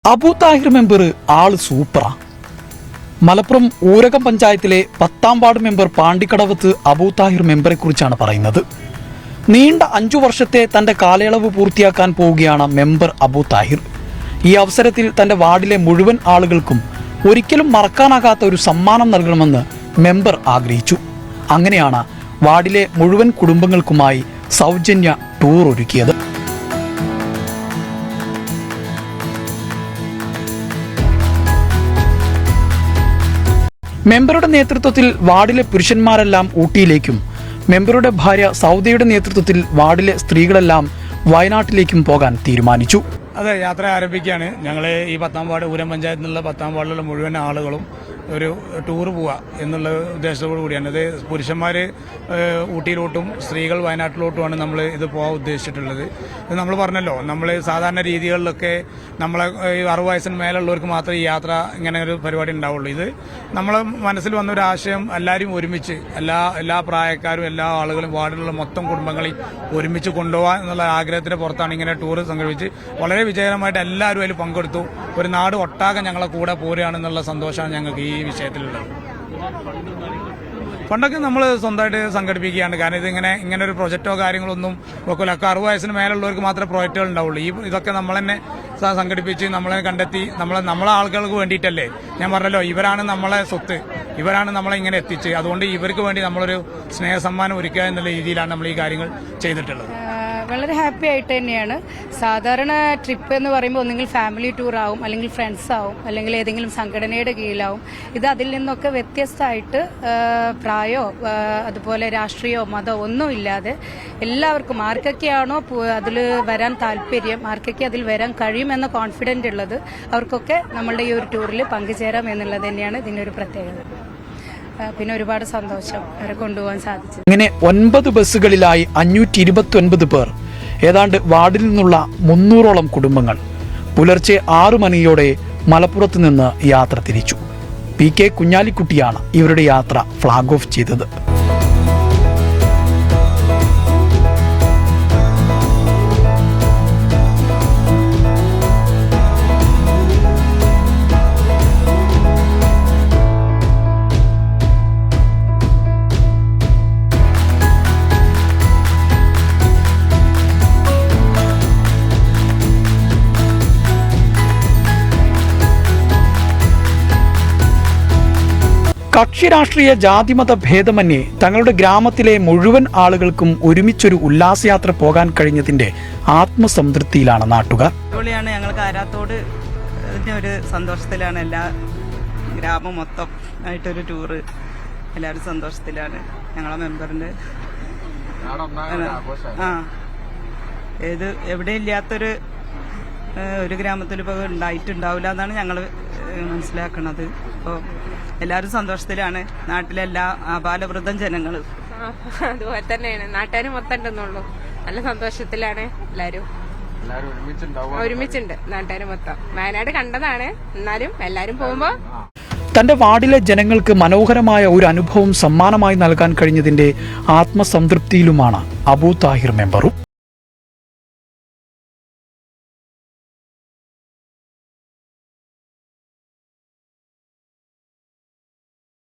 Abu Thahir member ആള് സൂപ്പറാ. മലപ്പുറം ഊരകം പഞ്ചായത്തിലെ 10ാം വാർഡ് മെമ്പർ പാണ്ടിക്കടവത്ത് അബു താഹിർ മെമ്പറെ കുറിച്ചാണ് പറയുന്നത്. നീണ്ട 5 വർഷത്തെ തന്റെ കാലയളവ് പൂർത്തിയാക്കാൻ പോവുകയാണ് മെമ്പർ അബു താഹിർ. ഈ അവസരത്തിൽ തന്റെ വാർഡിലെ മുഴുവൻ ആളുകൾക്കും ഒരിക്കലും മറക്കാനാകാത്ത ഒരു സമ്മാനം നൽകണമെന്ന് മെമ്പർ ആഗ്രഹിച്ചു. അങ്ങനെയാണ് വാർഡിലെ മുഴുവൻ കുടുംബങ്ങൾക്കുമായി സൗജന്യ ടൂർ ഒരുക്കിയത്. മെമ്പറുടെ നേതൃത്വത്തിൽ വാർഡിലെ പുരുഷന്മാരെല്ലാം ഊട്ടിയിലേക്കും മെമ്പറുടെ ഭാര്യ സൗദയുടെ നേതൃത്വത്തിൽ വാർഡിലെ സ്ത്രീകളെല്ലാം വയനാട്ടിലേക്കും പോകാൻ തീരുമാനിച്ചു. അതെ, യാത്ര ആരംഭിക്കുകയാണ്. ഞങ്ങൾ ഈ 10ാം വാർഡ് ഊരം പഞ്ചായത്തിൽ നിന്നുള്ള 10ാം വാർഡിലുള്ള മുഴുവൻ ആളുകളും ഒരു ടൂർ പോവുക എന്നുള്ള ഉദ്ദേശത്തോടു കൂടിയാണ്. ഇത് പുരുഷന്മാർ ഊട്ടിയിലോട്ടും സ്ത്രീകൾ വയനാട്ടിലോട്ടുമാണ് നമ്മൾ ഇത് പോകാൻ ഉദ്ദേശിച്ചിട്ടുള്ളത്. ഇത് നമ്മൾ പറഞ്ഞല്ലോ, നമ്മൾ സാധാരണ രീതികളിലൊക്കെ നമ്മളെ 60 വയസ്സിന് മേലുള്ളവർക്ക് മാത്രമേ ഈ യാത്ര ഇങ്ങനെ ഒരു പരിപാടി ഉണ്ടാവുള്ളൂ. ഇത് നമ്മളെ മനസ്സിൽ വന്നൊരു ആശയം എല്ലാവരും ഒരുമിച്ച് എല്ലാ പ്രായക്കാരും എല്ലാ ആളുകളും വാർഡിലുള്ള മൊത്തം കുടുംബങ്ങളെയും ഒരുമിച്ച് കൊണ്ടുപോകാൻ എന്നുള്ള ആഗ്രഹത്തിന്റെ പുറത്താണ് ഇങ്ങനെ ടൂർ സംഘടിപ്പിച്ച് വളരെ വിജയകരമായിട്ട് എല്ലാവരും അതിൽ പങ്കെടുത്തു. ഒരു നാട് ഒട്ടാകെ ഞങ്ങളെ കൂടെ പോരുകയാണെന്നുള്ള സന്തോഷമാണ് ഞങ്ങൾക്ക് ഈ വിഷയത്തിലുള്ളത്. ഫണ്ടൊക്കെ നമ്മൾ സ്വന്തമായിട്ട് സംഘടിപ്പിക്കുകയാണ്. കാരണം ഇങ്ങനെ ഒരു പ്രൊജക്റ്റോ കാര്യങ്ങളൊന്നും വെക്കില്ല. 60 വയസ്സിന് മേലുള്ളവർക്ക് മാത്രമേ പ്രൊജക്റ്റുകൾ ഉണ്ടാവുള്ളൂ. ഇതൊക്കെ നമ്മൾ തന്നെ സംഘടിപ്പിച്ച് നമ്മളെ കണ്ടെത്തി നമ്മളെ ആളുകൾക്ക് വേണ്ടിയിട്ടല്ലേ. ഞാൻ പറഞ്ഞല്ലോ, ഇവരാണ് നമ്മളെ സ്വത്ത്, ഇവരാണ് നമ്മളെ ഇങ്ങനെ എത്തിച്ച്. അതുകൊണ്ട് ഇവർക്ക് വേണ്ടി നമ്മളൊരു സ്നേഹസമ്മാനം ഒരുക്കുക എന്നുള്ള രീതിയിലാണ് നമ്മൾ ഈ കാര്യങ്ങൾ ചെയ്തിട്ടുള്ളത്. വളരെ ഹാപ്പി ആയിട്ട് തന്നെയാണ്. സാധാരണ ട്രിപ്പ് എന്ന് പറയുമ്പോൾ ഒന്നെങ്കിൽ ഫാമിലി ടൂർ ആവും, അല്ലെങ്കിൽ ഫ്രണ്ട്സ് ആവും, അല്ലെങ്കിൽ ഏതെങ്കിലും സംഘടനയുടെ കീഴിലാവും. ഇത് അതിൽ നിന്നൊക്കെ വ്യത്യസ്തമായിട്ട് പ്രായമോ അതുപോലെ രാഷ്ട്രീയമോ മതമോ ഒന്നുമില്ലാതെ എല്ലാവർക്കും ആർക്കൊക്കെയാണോ അതിൽ വരാൻ താല്പര്യം, ആർക്കൊക്കെ അതിൽ വരാൻ കഴിയുമെന്ന കോൺഫിഡൻ്റ് ഉള്ളത് അവർക്കൊക്കെ നമ്മളുടെ ഈ ഒരു ടൂറിൽ പങ്കുചേരാം എന്നുള്ളത് തന്നെയാണ് ഇതിനൊരു പ്രത്യേകത. പിന്നെ ഒരുപാട് സന്തോഷം അവരെ കൊണ്ടുപോകാൻ സാധിച്ചു. ഇങ്ങനെ 9 ബസ്സുകളിലായി 529 പേർ, ഏതാണ്ട് വാർഡിൽ നിന്നുള്ള 300ഓളം കുടുംബങ്ങൾ പുലർച്ചെ 6 മണിയോടെ മലപ്പുറത്ത് നിന്ന് യാത്ര തിരിച്ചു. PK കുഞ്ഞാലിക്കുട്ടിയാണ് ഇവരുടെ യാത്ര ഫ്ളാഗ് ഓഫ് ചെയ്തത്. കക്ഷി രാഷ്ട്രീയ ജാതിമത ഭേദമന്യേ തങ്ങളുടെ ഗ്രാമത്തിലെ മുഴുവൻ ആളുകൾക്കും ഒരുമിച്ചൊരു ഉല്ലാസയാത്ര പോകാൻ കഴിഞ്ഞതിന്റെ ആത്മസംതൃപ്തിയിലാണ് നാട്ടുകാർ. ഞങ്ങൾ കാരാത്തോട് ഒരു സന്തോഷത്തിലാണ്. എല്ലാ ഗ്രാമം മൊത്തം ആയിട്ടൊരു ടൂറ്, എല്ലാവരും സന്തോഷത്തിലാണ്. ഞങ്ങളെ മെമ്പറിന്റെ എവിടെ ഇല്ലാത്തൊരു ഒരു ഗ്രാമത്തിൽ ഇപ്പോൾ ഉണ്ടായിട്ടുണ്ടാവില്ല എന്നാണ് ഞങ്ങൾ മനസ്സിലാക്കുന്നത്. അപ്പോൾ എല്ലാവരും സന്തോഷത്തിലാണ്. നാട്ടിലെല്ലാ ആബാലവൃദ്ധം ജനങ്ങളും അതുപോലെ തന്നെയാണ്. നാട്ടുകാർ മൊത്തം ഉണ്ടെന്നുള്ളൂ. നല്ല സന്തോഷത്തിലാണ് എല്ലാവരും. ഒരുമിച്ചുണ്ട് നാട്ടുകാർ മൊത്തം. വയനാട് കണ്ടതാണ്, എന്നാലും എല്ലാരും പോകുമ്പോ തന്റെ വാർഡിലെ ജനങ്ങൾക്ക് മനോഹരമായ ഒരു അനുഭവം സമ്മാനമായി നൽകാൻ കഴിഞ്ഞതിന്റെ ആത്മസംതൃപ്തിയിലുമാണ് അബു താഹിർ മെമ്പറും.